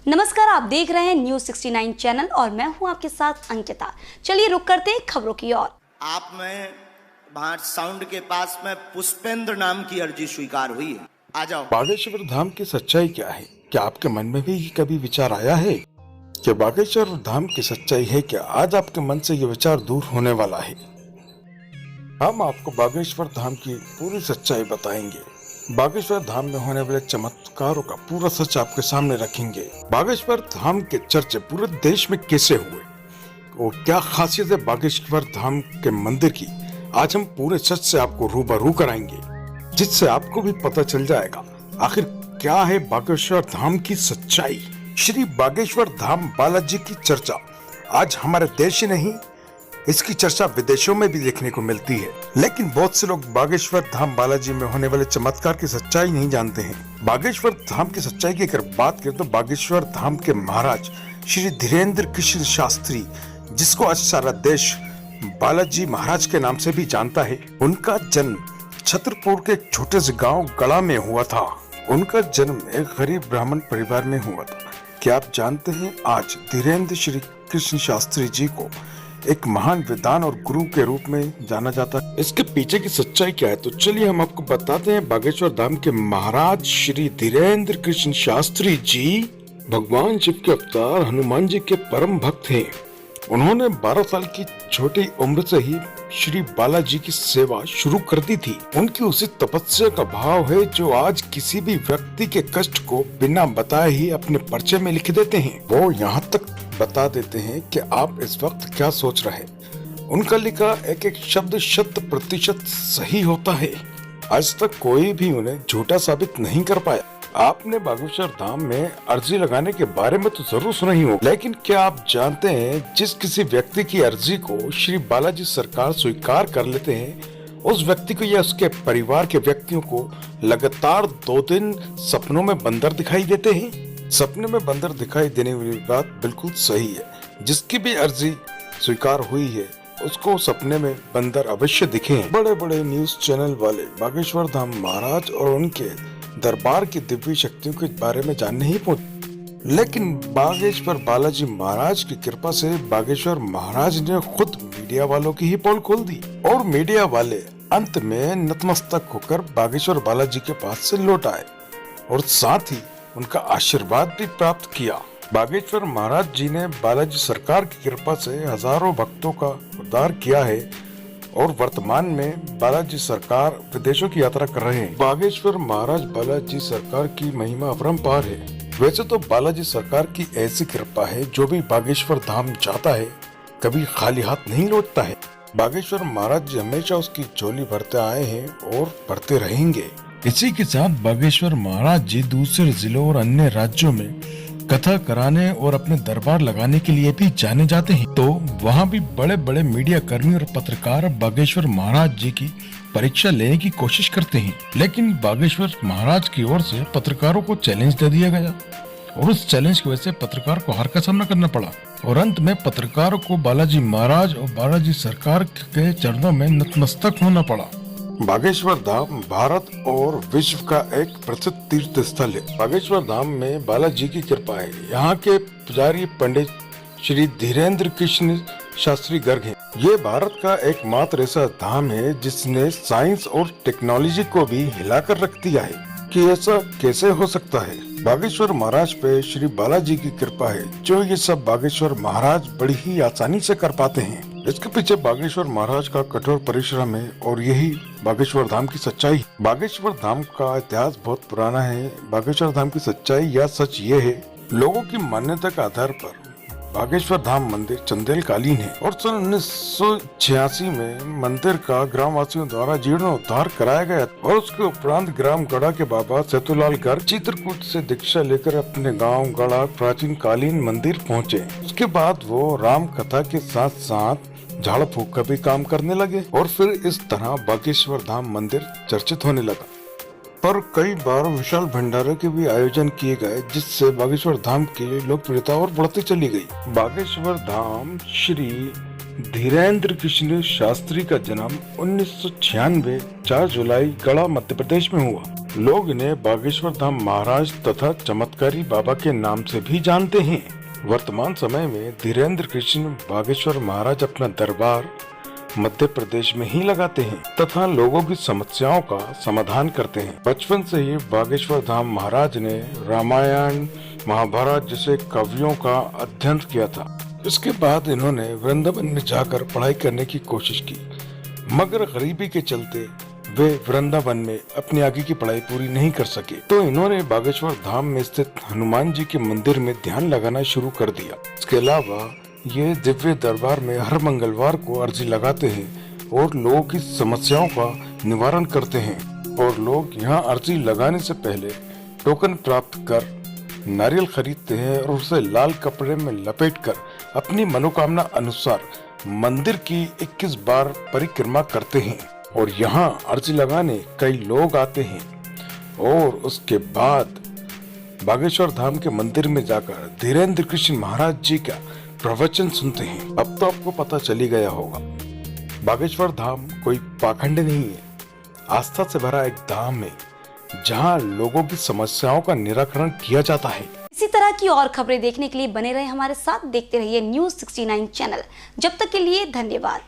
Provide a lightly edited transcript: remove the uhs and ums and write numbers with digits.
नमस्कार, आप देख रहे हैं न्यूज 69 चैनल और मैं हूं आपके साथ अंकिता। चलिए रुक करते हैं खबरों की ओर। आप में वहां साउंड के पास में पुष्पेंद्र नाम की अर्जी स्वीकार हुई है। आ जाओ। बागेश्वर धाम की सच्चाई क्या है? क्या आपके मन में भी कभी विचार आया है कि बागेश्वर धाम की सच्चाई है क्या? आज आपके मन से ये विचार दूर होने वाला है। हम आपको बागेश्वर धाम की पूरी सच्चाई बताएंगे। बागेश्वर धाम में होने वाले चमत्कारों का पूरा सच आपके सामने रखेंगे। बागेश्वर धाम के चर्चे पूरे देश में कैसे हुए और क्या खासियत है बागेश्वर धाम के मंदिर की, आज हम पूरे सच से आपको रूबरू कराएंगे, जिससे आपको भी पता चल जाएगा आखिर क्या है बागेश्वर धाम की सच्चाई। श्री बागेश्वर धाम बालाजी की चर्चा आज हमारे देश ही नहीं, इसकी चर्चा विदेशों में भी देखने को मिलती है। लेकिन बहुत से लोग बागेश्वर धाम बालाजी में होने वाले चमत्कार की सच्चाई नहीं जानते हैं। बागेश्वर धाम की सच्चाई की अगर बात करें तो बागेश्वर धाम के महाराज श्री धीरेन्द्र कृष्ण शास्त्री, जिसको आज सारा देश बालाजी महाराज के नाम से भी जानता है, उनका जन्म छतरपुर के एक छोटे से गांव गड़ा में हुआ था। उनका जन्म एक गरीब ब्राह्मण परिवार में हुआ था। क्या आप जानते हैं आज धीरेन्द्र श्री कृष्ण शास्त्री जी को एक महान विद्वान और गुरु के रूप में जाना जाता है। इसके पीछे की सच्चाई क्या है तो चलिए हम आपको बताते हैं। बागेश्वर धाम के महाराज श्री धीरेन्द्र कृष्ण शास्त्री जी भगवान शिव के अवतार हनुमान जी के परम भक्त हैं। उन्होंने 12 साल की छोटी उम्र से ही श्री बालाजी की सेवा शुरू कर दी थी। उनकी उसी तपस्या का भाव है जो आज किसी भी व्यक्ति के कष्ट को बिना बताए ही अपने पर्चे में लिख देते हैं। वो यहाँ तक बता देते हैं कि आप इस वक्त क्या सोच रहे हैं। उनका लिखा एक एक शब्द 100% सही होता है। आज तक कोई भी उन्हें झूठा साबित नहीं कर पाया। आपने बागेश्वर धाम में अर्जी लगाने के बारे में तो जरूर सुना ही हो, लेकिन क्या आप जानते हैं जिस किसी व्यक्ति की अर्जी को श्री बालाजी सरकार स्वीकार कर लेते हैं, उस व्यक्ति को या उसके परिवार के व्यक्तियों को लगातार 2 दिन सपनों में बंदर दिखाई देते हैं। सपने में बंदर दिखाई देने वाली बात बिल्कुल सही है। जिसकी भी अर्जी स्वीकार हुई है उसको सपने में बंदर अवश्य दिखे हैं। बड़े बड़े न्यूज चैनल वाले बागेश्वर धाम महाराज और उनके दरबार की दिव्य शक्तियों के बारे में जानने ही पहुंचे, लेकिन बागेश्वर बालाजी महाराज की कृपा से बागेश्वर महाराज ने खुद मीडिया वालों की ही पोल खोल दी और मीडिया वाले अंत में नतमस्तक होकर बागेश्वर बालाजी के पास से लौट आए और साथ ही उनका आशीर्वाद भी प्राप्त किया। बागेश्वर महाराज जी ने बालाजी सरकार की कृपा से हजारों भक्तों का उद्धार किया है और वर्तमान में बालाजी सरकार विदेशों की यात्रा कर रहे हैं। बागेश्वर महाराज बालाजी सरकार की महिमा अपरंपार है। वैसे तो बालाजी सरकार की ऐसी कृपा है, जो भी बागेश्वर धाम जाता है कभी खाली हाथ नहीं लौटता है। बागेश्वर महाराज जी हमेशा उसकी झोली भरते आए हैं और भरते रहेंगे। इसी के साथ बागेश्वर महाराज जी दूसरे जिलों और अन्य राज्यों में कथा कराने और अपने दरबार लगाने के लिए भी जाने जाते हैं, तो वहाँ भी बड़े बड़े मीडिया कर्मी और पत्रकार बागेश्वर महाराज जी की परीक्षा लेने की कोशिश करते हैं। लेकिन बागेश्वर महाराज की ओर से पत्रकारों को चैलेंज दे दिया गया और उस चैलेंज की वजह से पत्रकार को हार का सामना करना पड़ा और अंत में पत्रकारों को बालाजी महाराज और बालाजी सरकार के चरणों में नतमस्तक होना पड़ा। बागेश्वर धाम भारत और विश्व का एक प्रसिद्ध तीर्थ स्थल है। बागेश्वर धाम में बालाजी की कृपा है। यहाँ के पुजारी पंडित श्री धीरेन्द्र कृष्ण शास्त्री गर्ग हैं। ये भारत का एकमात्र ऐसा धाम है जिसने साइंस और टेक्नोलॉजी को भी हिलाकर रख दिया है कि ऐसा कैसे हो सकता है। बागेश्वर महाराज पे श्री बालाजी की कृपा है, जो ये सब बागेश्वर महाराज बड़ी ही आसानी से कर पाते हैं। इसके पीछे बागेश्वर महाराज का कठोर परिश्रम है और यही बागेश्वर धाम की सच्चाई। बागेश्वर धाम का इतिहास बहुत पुराना है। बागेश्वर धाम की सच्चाई या सच ये है, लोगों की मान्यता के आधार पर बागेश्वर धाम मंदिर चंदेल कालीन है और सन 1986 में मंदिर का ग्रामवासियों द्वारा जीर्णोद्धार कराया गया और उसके उपरांत ग्राम गड़ा के बाबा सेतुलाल गर्ग चित्रकूट से दीक्षा लेकर अपने गांव गड़ा प्राचीन कालीन मंदिर पहुंचे। उसके बाद वो राम कथा के साथ साथ झाड़ फूक का भी काम करने लगे और फिर इस तरह बागेश्वर धाम मंदिर चर्चित होने लगा। पर कई बार विशाल भंडारे के भी आयोजन किए गए, जिससे बागेश्वर धाम की लोकप्रियता और बढ़ती चली गई। बागेश्वर धाम श्री धीरेन्द्र कृष्ण शास्त्री का जन्म 1996 4 जुलाई गढ़ा मध्य प्रदेश में हुआ। लोग इन्हें बागेश्वर धाम महाराज तथा चमत्कारी बाबा के नाम से भी जानते हैं। वर्तमान समय में धीरेन्द्र कृष्ण बागेश्वर महाराज अपना दरबार मध्य प्रदेश में ही लगाते हैं तथा लोगों की समस्याओं का समाधान करते हैं। बचपन से ही बागेश्वर धाम महाराज ने रामायण महाभारत जैसे कवियों का अध्ययन किया था। इसके बाद इन्होंने वृंदावन में जाकर पढ़ाई करने की कोशिश की, मगर गरीबी के चलते वे वृंदावन में अपनी आगे की पढ़ाई पूरी नहीं कर सके। तो इन्होंने बागेश्वर धाम में स्थित हनुमान जी के मंदिर में ध्यान लगाना शुरू कर दिया। इसके अलावा ये दिव्य दरबार में हर मंगलवार को अर्जी लगाते हैं और लोगों की समस्याओं का निवारण करते हैं। और लोग यहाँ अर्जी लगाने से पहले टोकन प्राप्त कर नारियल खरीदते हैं और उसे लाल कपड़े में लपेटकर अपनी मनोकामना अनुसार मंदिर की 21 बार परिक्रमा करते हैं। और यहाँ अर्जी लगाने कई लोग आते हैं और उसके बाद बागेश्वर धाम के मंदिर में जाकर धीरेन्द्र कृष्ण महाराज जी का प्रवचन सुनते हैं। अब तो आपको पता चली गया होगा, बागेश्वर धाम कोई पाखंड नहीं है, आस्था से भरा एक धाम है जहां लोगों की समस्याओं का निराकरण किया जाता है। इसी तरह की और खबरें देखने के लिए बने रहे हमारे साथ, देखते रहिए न्यूज़ 69 चैनल। जब तक के लिए धन्यवाद।